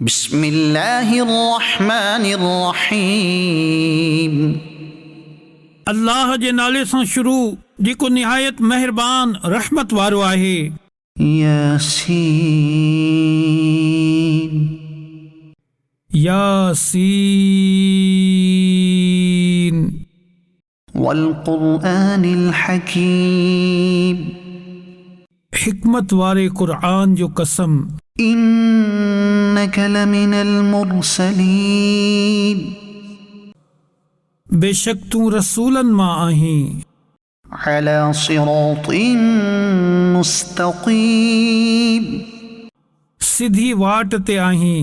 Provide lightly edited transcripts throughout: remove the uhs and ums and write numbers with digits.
बिस्मिल्लाहिर्रहमानिर्रहीम। अल्लाह जे नाले सां शुरू जेको निहायत मेहरबान रहमत वारो आहे। यासीन यासीन वल क़ुरआनिल हकीम। हिकमत वारे क़ुरआन जो कसम। इन्नक लमिनल मुरसलीन। बेशक तू रसूलन मां आहीं। अला सिरातिन मुस्तक़ीम। सिधी वाट ते आहीं।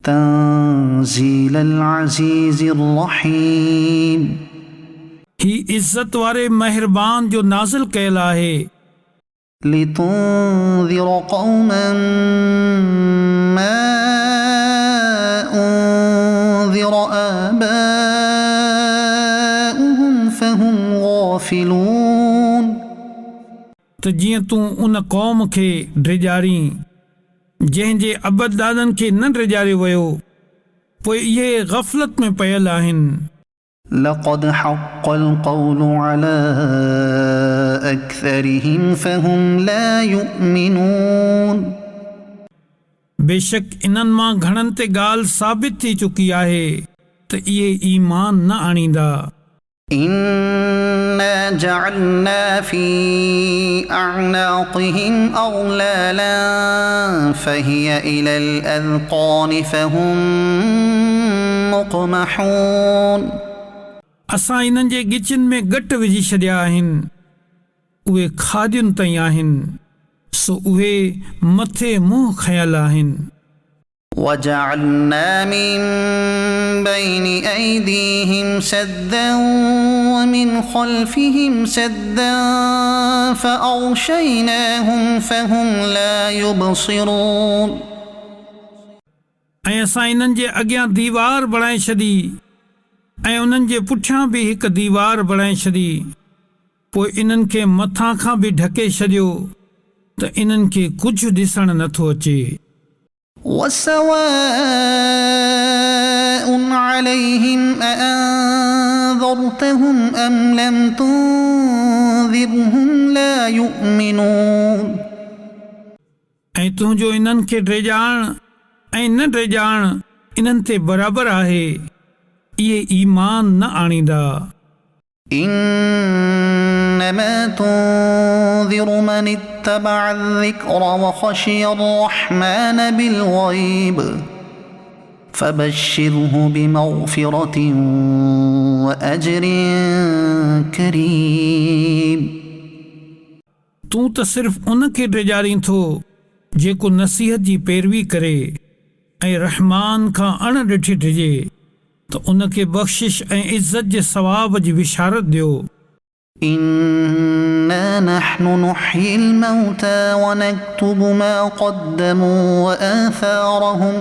तंज़ीलल अज़ीज़िर रहीम। ही इज्जत वारे मेहरबान जो नाज़िल कयल आहे। लितुंज़िर क़ौमन मा उन्ज़िर आबाउहुम फ़हुम गाफ़िलून। त जीअं तूं उन क़ौम खे ड्रिजारीं जंहिंजे अबद दादनि खे न ड्रिजारियो वियो, पोइ इहे ग़फ़लत में पयल आहिनि। लक़द हक़्क़ल क़ौलु अला अक्सरिहिम फ़हुम ला युमिनून। बेशक इन्हनि मां घणनि ते ॻाल्हि साबित थी चुकी आहे त इहे ईमान न आणींदा। इन्ना जअलना फ़ी अअनाक़िहिम अग़लालन फ़हिय इलल अज़क़ानि फ़हुम मुक़महून। असां इन्हनि जे गिचनि में गट विझी छॾिया आहिनि, उहे खादियुनि ताईं आहिनि, सो उहे मथे मुंहुं खयल आहिनि। वजअलना मिन बैनि ऐदीहिम सद्दन वमिन ख़ल्फ़िहिम सद्दन फ़अग़शयनाहुम फ़हुम ला युबसिरून। ऐं असां इन्हनि जे अॻियां दीवार बणाए छॾी ऐं उन्हनि जे पुठियां बि हिकु दीवार बणाए छॾी, पोइ इन्हनि खे मथां खां बि ढके छॾियो त इन्हनि खे कुझु ॾिसण नथो अचे। वसवाउन अलैहिम अअंज़रतहुम अम लम तुंज़िरहुम ला युमिनून। ऐं तुंहिंजो इन्हनि खे ड्रिजाइण ऐं न ड्रिजाइण इन्हनि ते बराबरि आहे, इहे ईमान न आणींदा। इन्नमा तुंज़िरु मन इत्तबअ अज़्ज़िक्र वख़शिय अर्रहमान बिलग़ैब फ़बश्शिरहु बिमग़फ़िरतिन वअज्रिन करीम। तूं त सिर्फ़ उन खे ड्रिजारीं थो जेको नसीहत जी पैरवी करे ऐं रहमान खां अण ॾिठी डिजे, त उन खे बख़्शिश ऐं इज़त जे सवाब जी बिशारत ॾियो। इन्ना नहनु नुह्यिल मौता वनक्तुबु मा क़द्दमू वआसारहुम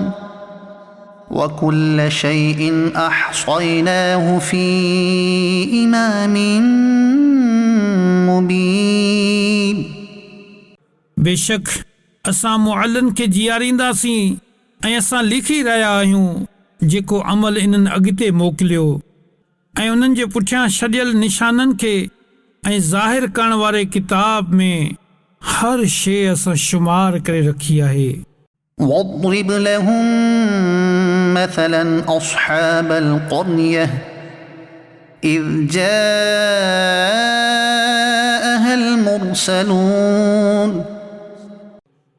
वकुल्ल शैइन अहसयनाहु फ़ी इमामिन मुबीन। बेशक असां मुअल्लन खे जियारींदासीं ऐं असां लिखी रहिया आहियूं जेको अमल इन्हनि अॻिते मोकिलियो, ऐं उन्हनि जे पुठियां छॾियल निशाननि खे ऐं ज़ाहिर करण वारे किताब में हर शइ असां शुमार करे रखी आहे। वضرب लहुम मसलन अस्हाबल क़रयह इज़ जाअहल मुरसलून।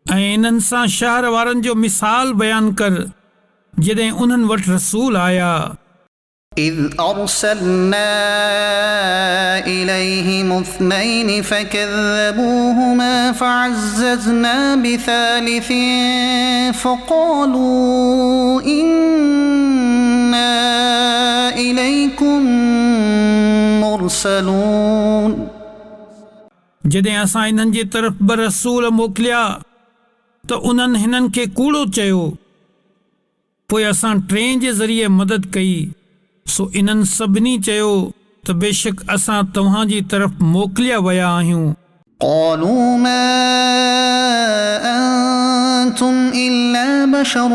ऐं इन्हनि सां शहर वारनि जो मिसाल बयान कर जॾहिं उन्हनि वटि रसूल आया। इज़ अरसलना इलैहिम इस्नैन फ़कज़्ज़बूहुमा फ़अज़्ज़ज़ना बिसालिसिन फ़क़ालू इन्ना इलैकुम मुरसलून। जॾहिं असां इन्हनि जे तरफ़ ॿ रसूल मोकिलिया त उन्हनि हिननि खे कूड़ो चयो, पोइ असां टें जे ज़रिए मदद कई, सो इन्हनि सभिनी चयो त बेशक असां तव्हांजी तरफ़ मोकिलिया विया आहियूं। क़ालू मा أنتم إلا بشر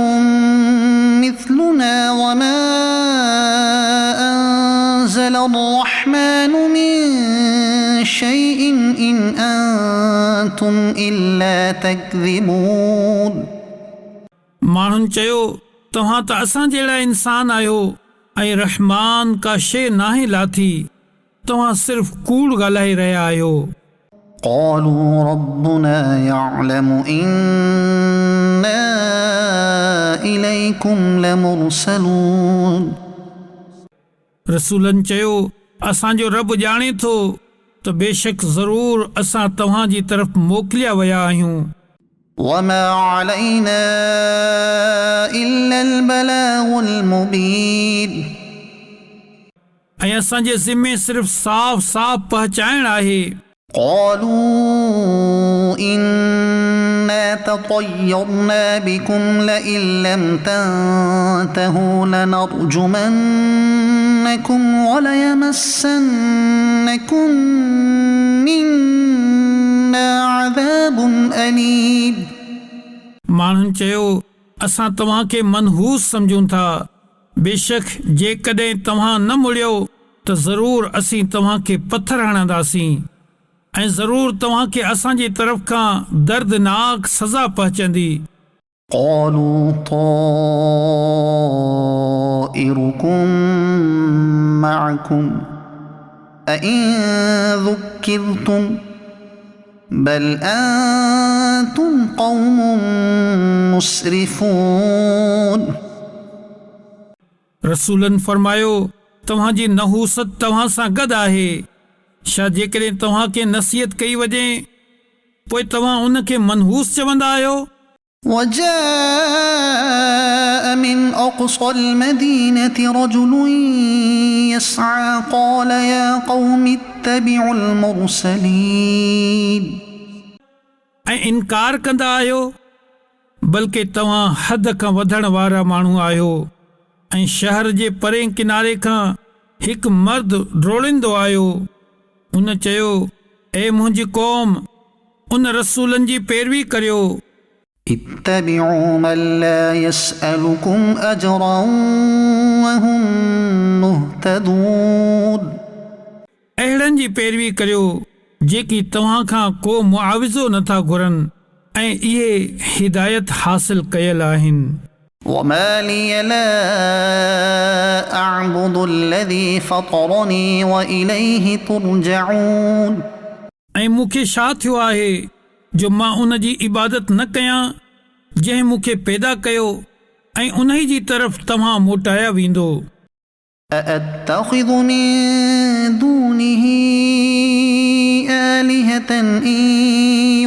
مثلنا وما أنزل الرحمن من شيء إن أنتم إلا تكذبون माण्हुनि चयो तव्हां त असां जहिड़ा इंसान आहियो ऐं रहमान का शइ नाहे लाथी तव्हां सिर्फ़ कूड़ ॻाल्हाए रहिया आहियो قالوا ربنا يعلم إنا إليكم لمرسلون रसूलनि चयो असांजो रब ॼाणे थो त बेशक ज़रूर असां तव्हां जी तरफ़ मोकिलिया विया आहियूं وما علينا إلا البلاغ المبين ऐं असांजे ज़िम्मे सिर्फ़ साफ़ साफ़ पहचाइण आहे قالوا إنا تطيرنا بكم لئن لم تنتهوا لنرجمنكم وليمسنكم منا عذاب أليم माण्हुनि चयो असां तव्हांखे मनहूस सम्झूं था बेशक जेकॾहिं तव्हां न मुड़ियो त ज़रूर असीं तव्हांखे पथर हणंदासीं ऐं ज़रूर तव्हांखे असांजी तरफ़ खां दर्दनाक सज़ा पहुचंदी قالوا طائركم معكم أئن ذكرتم بل أنتم قوم مسرفون रसूलनि फरमायो तव्हांजी नहूसत तव्हां सां गॾु आहे छा जेकॾहिं तव्हांखे नसीहत कई वञे पोइ तव्हां उनखे मनहूस चवंदा आहियो وجاء من أقصى المدينة رجل يسعى قال يا قوم اتبعوا المرسلين ऐं इनकार कंदा आहियो बल्कि तव्हां हद खां वधण वारा माण्हू आहियो ऐं शहर जे परे किनारे खां हिकु मर्द डोड़ींदो आहियो उन चयो ए मुंहिंजी क़ौम उन रसूलनि जी पैरवी करियो اتبعوا من لا يسألكم أجرا وهم مهتدون अहिड़नि जी पैरवी करियो जेकी तव्हां खां को मुआविज़ो नथा घुरनि ऐं इहे हिदायत हासिल कयल आहिनि وما لي لا أعبد الذي فطرني وإليه ترجعون ऐं मूंखे छा थियो आहे जो मां उन जी इबादत न कयां जंहिं मूंखे पैदा कयो ऐं उन जी तरफ़ तव्हां मोटाया वेंदो أأتخذ من دونه آلهة إن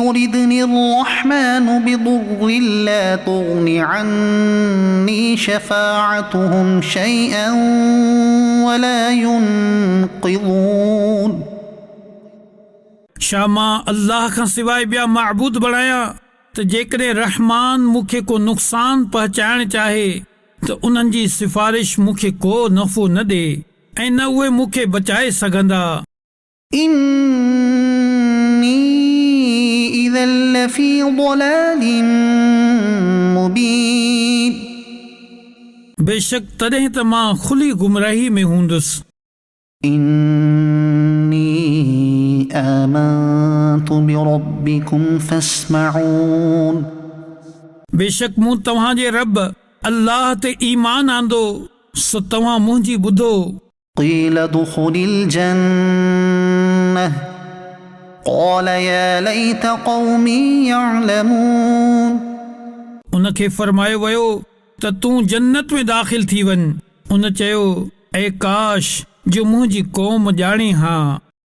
يردني الرحمن بضر لا تغن عني شفاعتهم شيئا ولا ينقذون छा मां अल्लाह खां सवाइ ॿिया माबूद बणायां त जेकॾहिं रहमान मूंखे को नुक़सान पहुचाइण चाहे त उन्हनि जी सिफ़ारिश मूंखे को नफ़ो न ॾे ऐं न उहे मूंखे बचाए सघंदा إني إذا لفي ضلال مبين बेशक तॾहिं त मां खुली गुमराही में हूंदुसि إني آمنت بربكم فاسمعون बेशक मूं तव्हांजे रब अल्लाह ते ईमान आंदो सो तव्हां मुंहिंजी ॿुधो قيل ادخل الجنة قال يا ليت قومي يعلمون उनखे फरमायो वियो त तूं जन्नत में दाख़िल थी वञ उन चयो ऐ काश जो मुंहिंजी क़ौम ॼाणे हा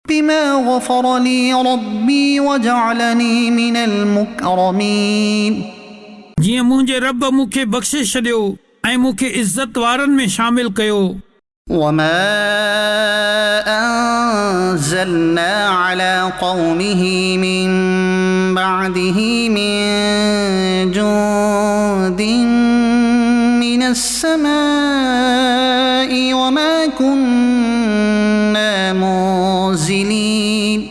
بما غفر لي ربي وجعلني من المكرمين जीअं मुंहिंजे रब मूंखे बख़्शे छॾियो ऐं मूंखे इज़त वारनि में शामिल कयो وما أنزلنا على قومه من بعده من جند من السماء وما كنا منزلين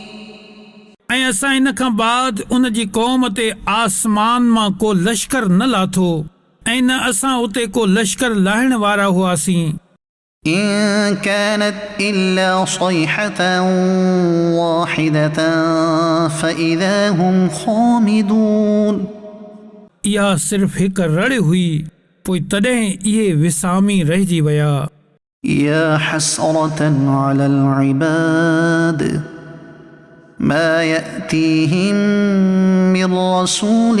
ऐं असां इन खां बाद उन जी क़ौम ते आसमान मां को लश्कर न लाथो ऐं न असां उते को लश्कर लाहिण वारा हुआसीं। إن كانت إلا صيحة واحدة فإذا هم خامدون इहा सिर्फ़ हिकु रड़ हुई, पोइ तॾहिं इहे विसामी रहिजी विया। يا حسرة على العباد ما يأتيهم من رسول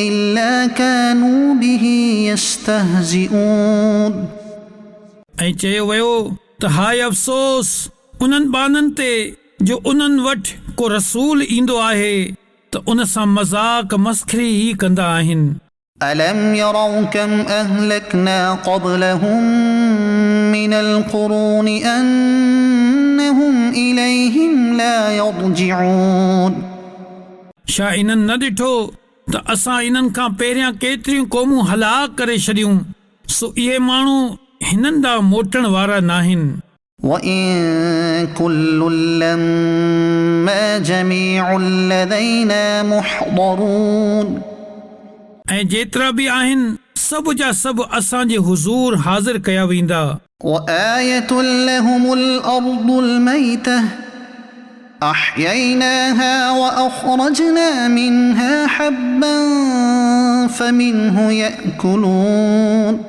إلا كانوا به يستهزئون ऐं चयो वियो त हाय अफ़सोस उन्हनि बाननि ते जो उन्हनि वटि को रसूल ईंदो आहे त उन सां मज़ाक मस्खरी ई कंदा आहिनि। ألم يروا كم أهلكنا قبلهم من القرون أنهم إليهم لا يرجعون छा इन्हनि न ॾिठो त असां इन्हनि खां पहिरियां केतिरियूं क़ौमूं हलाक करे छॾियूं, सो इहे माण्हू हिननि ॾांहुं मोटण वारा नाहिनि। وإن كل لما جميع لدينا محضرون ऐं जेतिरा बि आहिनि सभु जा सभु असांजे हुज़ूर हाज़िर कया वेंदा। وآية لهم الأرض الميتة أحييناها وأخرجنا منها حبا فمنه يأكلون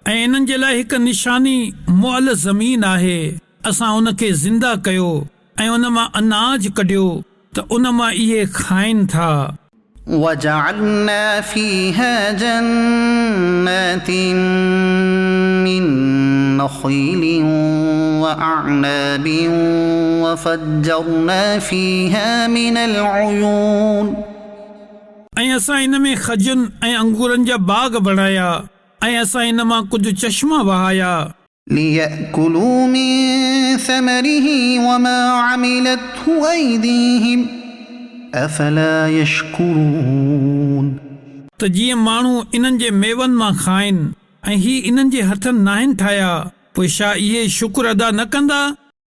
ऐं इन्हनि जे लाइ हिकु निशानी मुअल ज़मीन आहे, असां उन खे ज़िंदा कयो ऐं उन मां अनाज कढियो त उन मां इहे खाइनि था। وجعلنا فيها جنات من نخيل وأعناب وفجرنا فيها من العيون ऐं असां इन में खजुनि ऐं अंगूरनि जा बाग बणाया ऐं असां इन मां कुझु चश्मा वहाया। ليأكلوا من ثمره وما عملته أيديهم أفلا يشكرون त जीअं माण्हू इन्हनि जे मेवनि मां खाइनि ऐं ही इन्हनि जे हथनि नाहिनि ठाहिया, पोइ छा इहे शुक्र अदा न कंदा।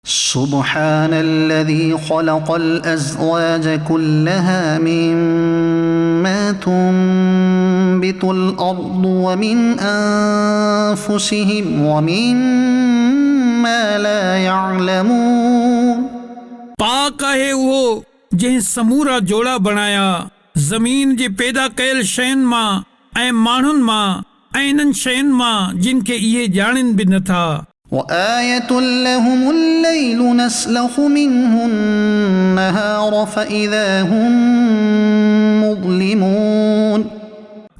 سبحان الذي خلق الأزواج كلها مما تنبت الأرض ومن أنفسهم ومما لا يعلمون पाक आहे उहो जंहिं समूरा जोड़ा बणाया ज़मीन जे पैदा कयल शयुनि मां ऐं माण्हुनि मां ऐं इन्हनि शयुनि मां जिन खे इहे ॼाणनि बि नथा। وآية لهم الليل نسلخ منه النهار فإذا هم مظلمون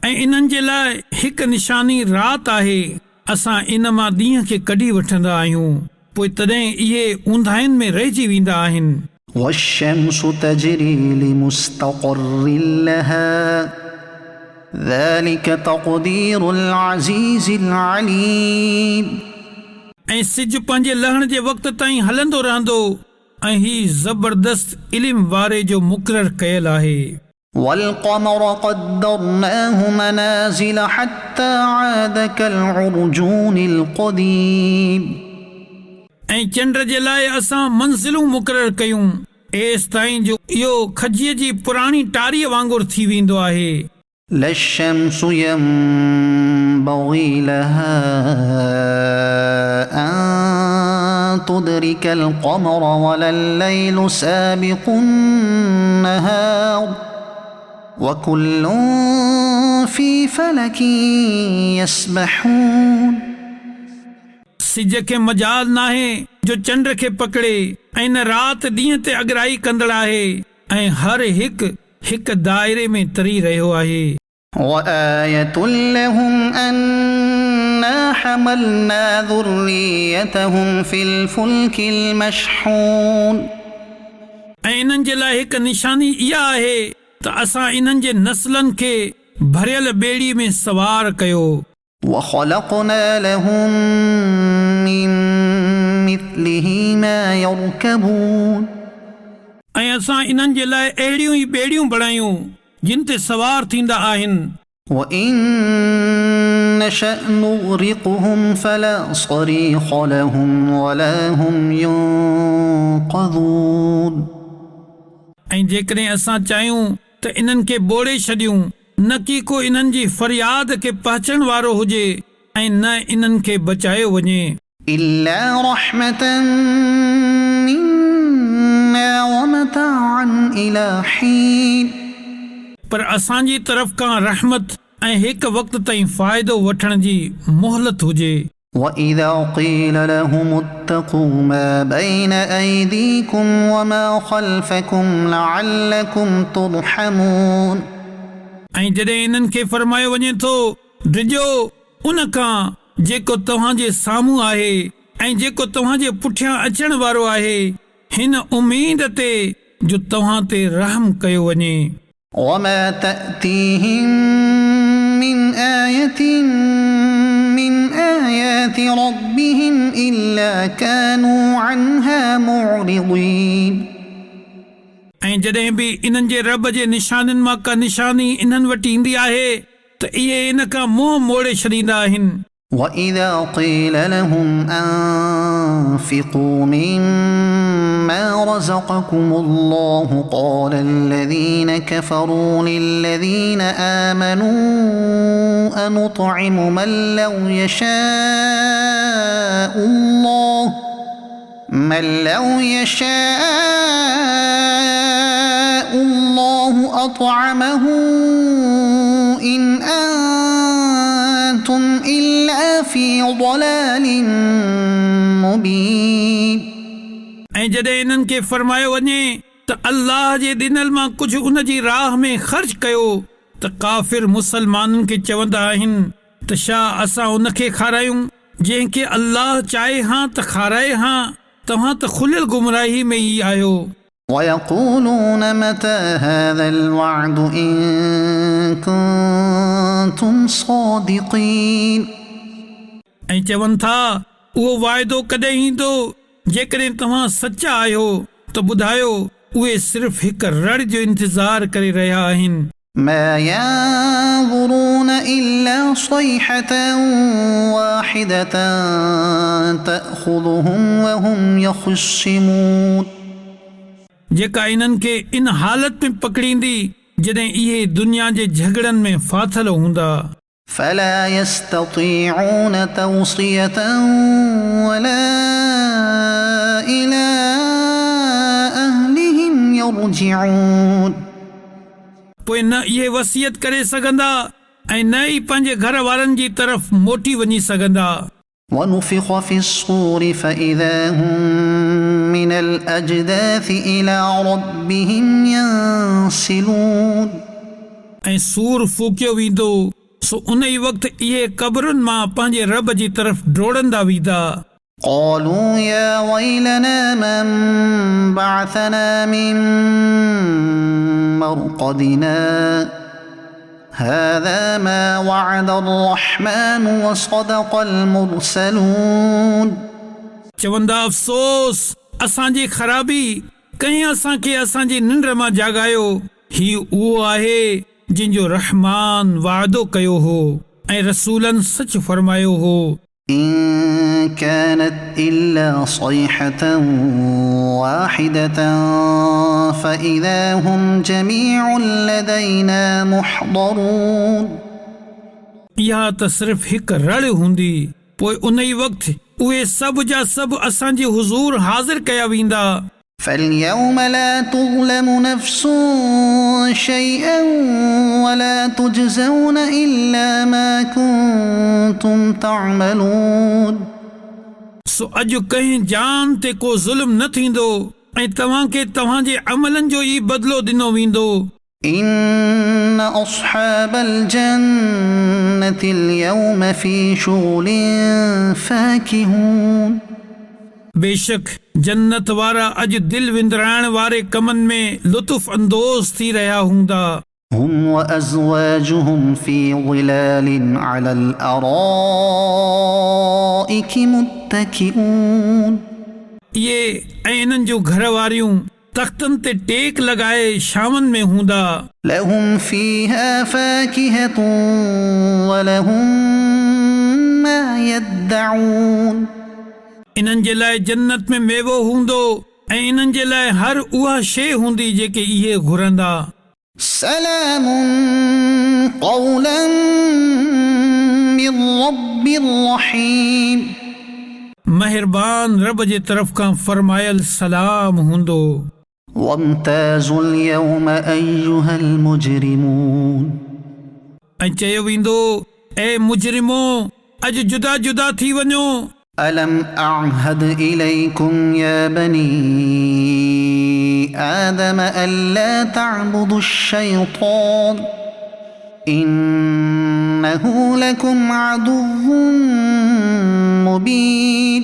ऐं इन्हनि जे लाइ हिकु निशानी राति आहे, असां इन मां ॾींहं खे कढी वठंदा आहियूं, पोइ तॾहिं इहे ऊंधाइनि में रहिजी वेंदा आहिनि। والشمس تجري لمستقر لها ذلك تقدير العزيز العليم ऐं सिज पंहिंजे लहण जे वक़्त ताईं हलंदो रहंदो ऐं ही ज़बरदस्त इल्म वारे जो मुक़ररु कयल आहे। والقمر قدرناه منازل حتى عاد كالعرجون القديم ऐं चंड जे लाइ असां मंज़िलूं मुक़ररु कयूं एसि ताईं जो इहो खजीअ जी पुराणी टारीअ वांगुरु थी वेंदो आहे। لا الشمس ينبغي لها أن تدرك القمر ولا الليل سابق النهار وكل في فلك يسبحون सिज खे मजाल नाहे जो चंड खे पकड़े ऐं न राति ॾींहं ते अॻराई कंदड़ आहे ऐं हर हिकु हिकु दाइरे में तरी रहियो आहे। وآية لهم أنا حملنا ذريتهم في الفلك المشحون ऐं इन्हनि जे लाइ हिकु निशानी इहा आहे त असां इन्हनि जे नस्लनि खे भरियल ॿेड़ी में सवार कयो। وخلقنا لهم من مثله ما يركبون ऐं असां इन्हनि जे लाइ अहिड़ियूं ई ॿेड़ियूं बणायूं जिन ते सवार थींदा आहिनि। وإن نشأ نغرقهم فلا صريخ لهم ولا هم ينقذون ऐं जेकॾहिं असां चाहियूं त इन्हनि खे ॿोड़े छॾियूं न की को इन्हनि जी फरियाद खे पहुचण वारो हुजे ऐं न इन्हनि खे बचायो वञे إلا رحمة منا ومتاعا إلى حين पर असांजी तरफ़ खां रहमत ऐं हिकु वक़्त ताईं फ़ाइदो वठण जी मोहलत हुजे وإذا قيل لهم اتقوا ما بين أيديكم وما خلفكم لعلكم ترحمون ऐं जॾहिं इन्हनि खे फरमायो वञे थो डिॼो उन खां जेको तव्हांजे साम्हूं आहे ऐं जेको तव्हांजे पुठियां अचण वारो आहे हिन उम्मीद ते जो तव्हां ते रहम कयो वञे وما تأتيهم من آية من آيات ربهم إلا كانوا عنها معرضين ऐं जॾहिं बि इन्हनि जे रब जे निशाननि मां का निशानी इन्हनि वटि ईंदी आहे त इहे इन खां मुंहुं मोड़े छॾींदा आहिनि وإذا قيل لهم أنفقوا مما رزقكم الله قال الذين كفروا للذين آمنوا أنطعم من لو يشاء الله أطعمه إن أنتم إلا في ضلال مبين ऐं जॾहिं इन्हनि खे फरमायो वञे त अल्लाह जे ॾिनल मां कुझु उन जी राह में ख़र्च कयो त काफ़िर मुसलमाननि खे चवंदा आहिनि त छा असां उन खे खारायूं जंहिंखे अल्लाह चाहे हां त खाराए हां तव्हां त खुलियल गुमराही में ई आहियो ويقولون متى هذا الوعد إن كنتم صادقين ऐं चवनि था उहो वाइदो कॾहिं ईंदो जेकॾहिं तव्हां सचा आहियो त ॿुधायो उहे सिर्फ़ हिकु रड़ जो इंतज़ार करे रहिया आहिनि ما ينظرون إلا صيحة واحدة تأخذهم وهم يخصمون जेका इन्हनि खे इन हालत में पकड़ींदी जॾहिं इहे दुनिया जे झगड़नि में फाथल हूंदा فلا يستطيعون توصية ولا إلى أهلهم يرجعون पोइ न इहे वसियत करे सघंदा ऐं न ई पंहिंजे घर वारनि जी तरफ़ मोटी वञी सघंदा ونفخ في الصور فإذا هم من الأجداث إلى ربهم ينسلون ऐं सूर फूकियो वेंदो सो उन ई वक़्तु इहे क़बरुनि मां पंहिंजे रब जी तरफ़ डोड़ंदा वेंदा قالوا يا ويلنا من بعثنا من مرقدنا هذا ما وعد الرحمن وصدق المرسلون चवंदा अफ़सोस असांजी ख़राबी कंहिं असांखे असांजी निंड मां जाॻायो हीउ उहो आहे जिन जो रहमान वाइदो कयो हो ऐं रसूलनि सच फरमायो हो إن كانت إلا صيحة واحدة فإذا هم جميع لدينا محضرون इहा त सिर्फ़ हिकु रड़ हूंदी पोइ उन ई वक़्तु उहे सभु जा सभु असांजे हुज़ूर हाज़िर कया वेंदा فاليوم لا تظلم نفس شيئا ولا تجزون إلا ما كنتم تعملون सो अॼु कंहिं जान ते को ज़ुल्म न थींदो ऐं तव्हांखे तव्हांजे अमलनि जो ई बदिलो ॾिनो वेंदो إن أصحاب الجنة اليوم في شغل فاكهون बेशक जन्नत वारा अॼु दिलि विंदराइण वारे कमनि में लुत्फ़ अंदोज़ थी रहिया हूंदा هم وأزواجهم في ظلال على الأرائك متكئون इहे ऐं इन्हनि जूं घर वारियूं तख़्तनि ते टेक लॻाए शामनि में हूंदा لهم فيها فاكهة ولهم ما يدعون इन्हनि जे लाइ जन्नत में मेवो हूंदो ऐं इन्हनि जे लाइ हर उहा शइ हूंदी जेके इहे घुरंदा। سلام قولا من رب رحيم महिरबान रब जे तरफ़ खां फरमायल सलाम हूंदो। وامتازوا اليوم أيها المجرمون ऐं चयो वेंदो, ए मुजरिमो, अॼु जुदा जुदा थी वञो। ألم أعهد إليكم يا بني آدم ألا تعبدوا الشيطان إنه لكم عدو مبين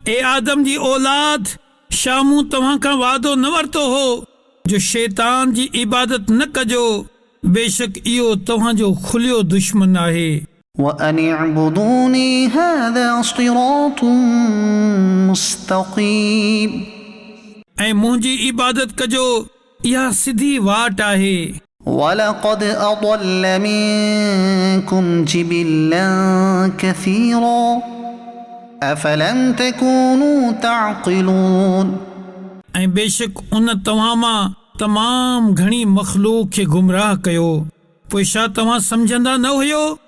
ए आदम जी औलाद, छा मूं तव्हां खां वादो न वरितो हो जो शैतान जी इबादत न कजो, बेशक इहो तव्हांजो खुलियो दुश्मन आहे। وأن اعبدوني هذا صراط مستقيم ऐं मुंहिंजी इबादत कजो, इहा सिधी वाट आहे। ولقد أضل منكم جبلا كثيرا أفلم تكونوا تعقلون ऐं बेशक उन तव्हां मां तमामु घणी मख़लूक़ खे गुमराह कयो, पोइ छा तव्हां सम्झंदा न हुयो?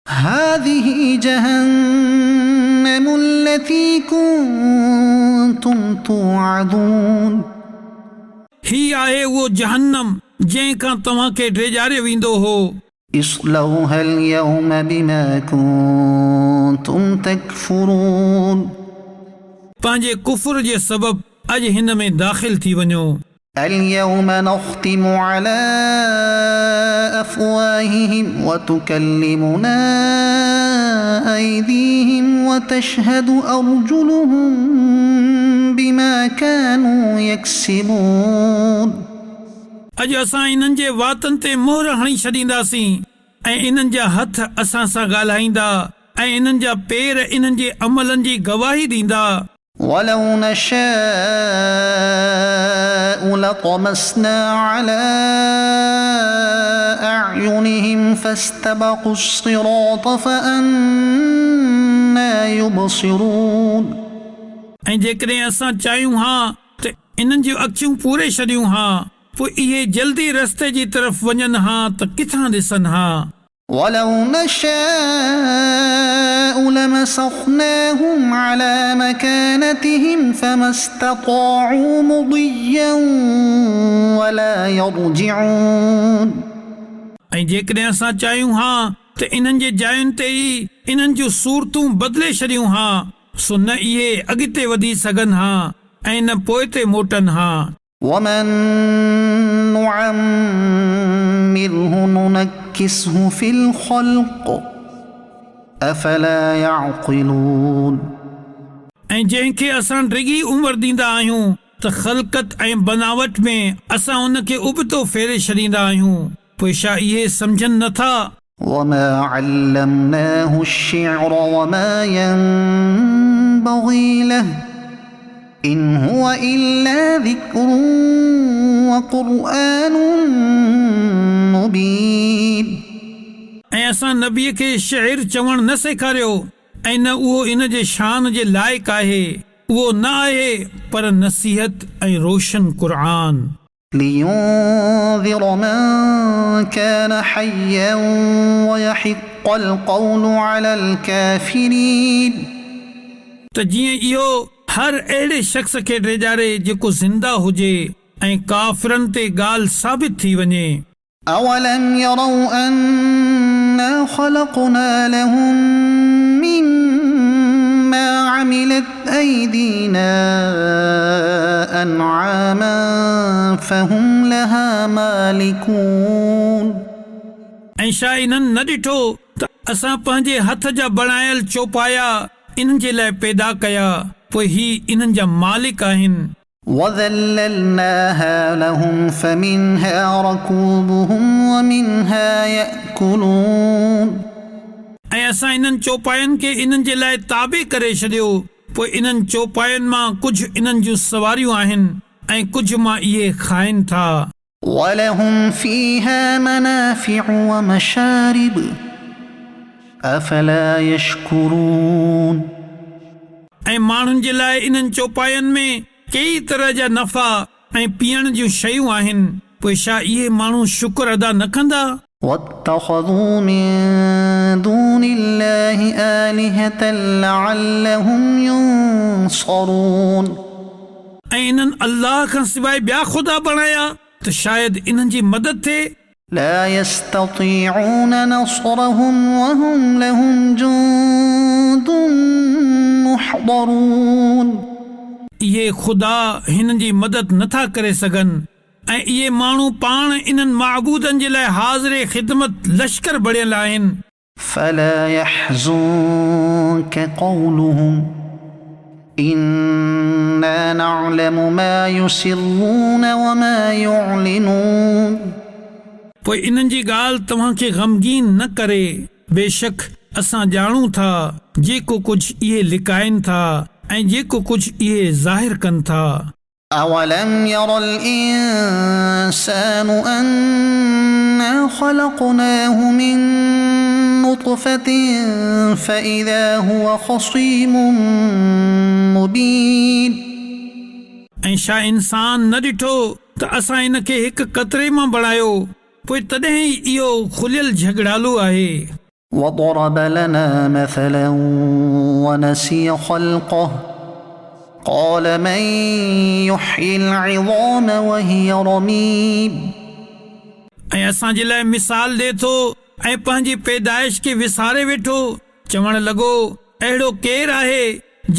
هذه جهنم التي كنتم توعدون ही आहे उहो जहन्नम जंहिं खां तव्हांखे ड्रेजारियो वेंदो हो। اصلوها اليوم بما كنتم تكفرون पंहिंजे कुफर जे सबबु अॼु हिन में दाख़िल थी वञो। اليوم نختم على أفواههم وتكلمنا أيديهم وتشهد أرجلهم بما كانوا يكسبون अॼु असां इन्हनि जे वातनि ते मोहर हणी छॾींदासीं ऐं इन्हनि जा हथ असां सां ॻाल्हाईंदा ऐं इन्हनि जा पेर इन्हनि जे अमलनि जी गवाही ॾींदा। ولو نشاء لطمسنا على أعينهم فاستبقوا الصراط فأنى يبصرون ऐं जेकॾहिं असां चाहियूं हा त इन्हनि जूं अखियूं पूरे छॾियूं हा, पोइ इहे जल्दी रस्ते जी तरफ़ वञनि हा त किथां ॾिसनि हा। ولو نشاء لمسخناهم على مكانتهم فما استطاعوا مضيا ولا يرجعون ऐं जेकॾहिं असां चाहियूं हा त इन्हनि जे जायुनि ते ई इन्हनि जूं सूरतूं बदिले छॾियूं हा, सो न इहे अॻिते वधी सघनि हा ऐं न पोइ ते मोटनि हा। ومن نعمره ننكسه في الخلق أفلا يعقلون ऐं जंहिंखे असां डिघी उमिरि ॾींदा आहियूं त ख़लक़त ऐं बनावट में असां उनखे उबतो फेरे छॾींदा आहियूं, पोइ छा इहे सम्झनि नथा? وما علمناه الشعر وما ينبغي له إن هو إلا ذكر وقرآن مبين ऐं असां नबीअ खे शाइर चवणु न सेखारियो ऐं न उहो इन जे शान जे लाइक़ु आहे, उहो न आहे पर नसीहत ऐं रोशन क़ुरान। لينذر من كان حيا ويحق القول على الكافرين त जीअं इहो हर अहिड़े शख़्स खे ड्रेजारे जेको ज़िंदा हुजे ऐं काफ़िरनि ते ॻाल्हि साबित थी वञे। أولم يروا أنا خلقنا لهم مما عملت أيدينا أنعاما فهم لها مالكون ऐं छा इन्हनि न ॾिठो त असां पंहिंजे हथ जा बणायल चौपाया इन्हनि जे लाइ पैदा कया, पोइ ही इन्हनि जा मालिक आहिनि। وذللناها لهم فمنها ركوبهم ومنها يأكلون ऐं असां इन्हनि चौपायनि खे इन्हनि जे लाइ ताबे करे छॾियो, पोइ इन्हनि चौपायनि मां कुझु इन्हनि जूं सवारियूं आहिनि ऐं कुझु मां इहे खाइनि था। ولهم فيها منافع ومشارب أفلا يشكرون ऐं माण्हुनि जे लाइ इन्हनि चौपायनि में कई तरह जा नफ़ा ऐं पीअण जूं शयूं आहिनि पोइ छा इहे माण्हू शुक्र अदा न कंदा واتخذوا من دون الله آلهة لعلهم ينصرون ऐं इन्हनि अल्लाह खां सवाइ ॿिया ख़ुदा बणाया त शायदि इन्हनि जी मदद थिए لا يستطيعون نصرهم وهم لهم جند محضرون इहे ख़ुदा हिननि जी मदद नथा करे सघनि ऐं इहे माण्हू पाण इन्हनि माबूदनि जे लाइ हाज़िर ख़िदमत लश्कर बणियल आहिनि فلا يحزنك قولهم إنا نعلم ما يسرون وما يعلنون पोइ इन्हनि जी ॻाल्हि तव्हांखे ग़मगीन न करे बेशक असां ॼाणूं था जेको कुझु इहे लिकाइनि था ऐं जेको कुझु इहे ज़ाहिर कनि था أولم ير الإنسان أنا خلقناه من نطفة فإذا هو خصيم مبين ऐं छा इंसान न ॾिठो त असां इन खे हिकु कतरे मां बणायो पोइ तॾहिं ई इहो खुलियल झगड़ालू आहे وضرب لنا مثلا ونسي خلقه قال من يحيي العظام وهي رميم ऐं असांजे लाइ मिसाल ॾे थो ऐं पंहिंजी पैदाइश खे विसारे वेठो चवण लॻो अहिड़ो केरु आहे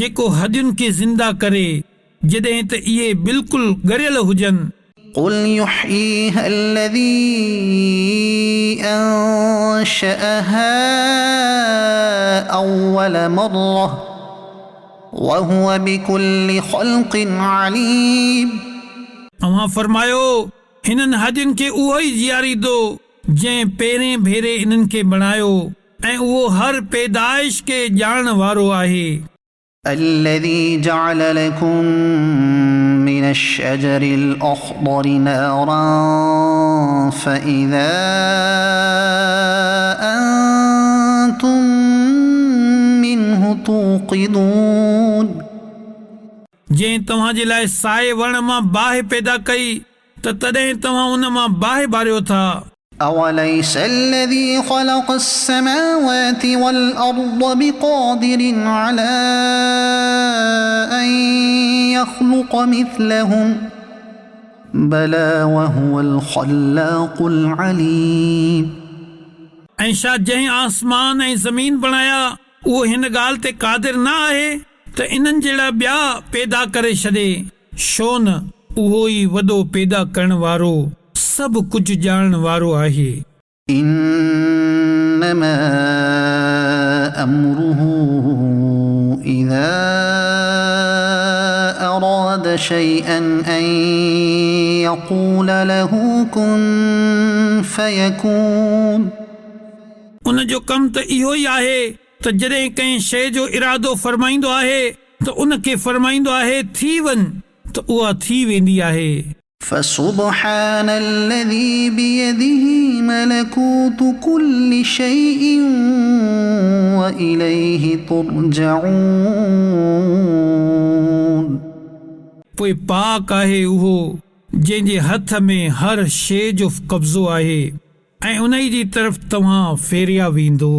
जेको हॾियुनि खे ज़िंदा करे जॾहिं त इहे बिल्कुलु ॻरियल हुजनि قل يحييها الذي أنشأها أول مرة وهو بكل خلق عليم अवां फरमायो हिननि हॾियुनि खे उहो ई जीआरींदो जंहिं पहिरें भेरे इन्हनि खे बणायो ऐं उहो हर पैदाइश खे ॼाणण वारो आहे الذي جعل لكم من الشجر الأخضر نارا فإذا أنتم منه توقدون जंहिं तव्हांजे लाइ साए वण मां बाहि पैदा कई त तॾहिं तव्हां उन मां बाहि बारियो था أوليس الذي خلق السماوات والأرض بقادر على أن يخلق مثلهم بلى وهو الخلاق العليم ऐं छा जंहिं आसमान ऐं ज़मीन बणाया उहो हिन ॻाल्हि ते क़ादिर न आहे त इन्हनि जहिड़ा ॿिया पैदा करे छॾे छो न उहो ई वॾो पैदा करण वारो सभु कुझु ॼाणण वारो आहे إنما أمره إذا أراد شيئا أن يقول له كن فيكون उन जो कमु त इहो ई आहे त जॾहिं कंहिं शइ जो इरादो फरमाईंदो आहे त उन खे फरमाईंदो आहे थी वञ त उहा थी वेंदी आहे فسبحان الذي بيده ملكوت كل شيء وإليه ترجعون पोइ पाक आहे उहो जंहिंजे हथ में हर शइ जो कब्ज़ो आहे ऐं उन जी तरफ़ तव्हां फेरिया वेंदो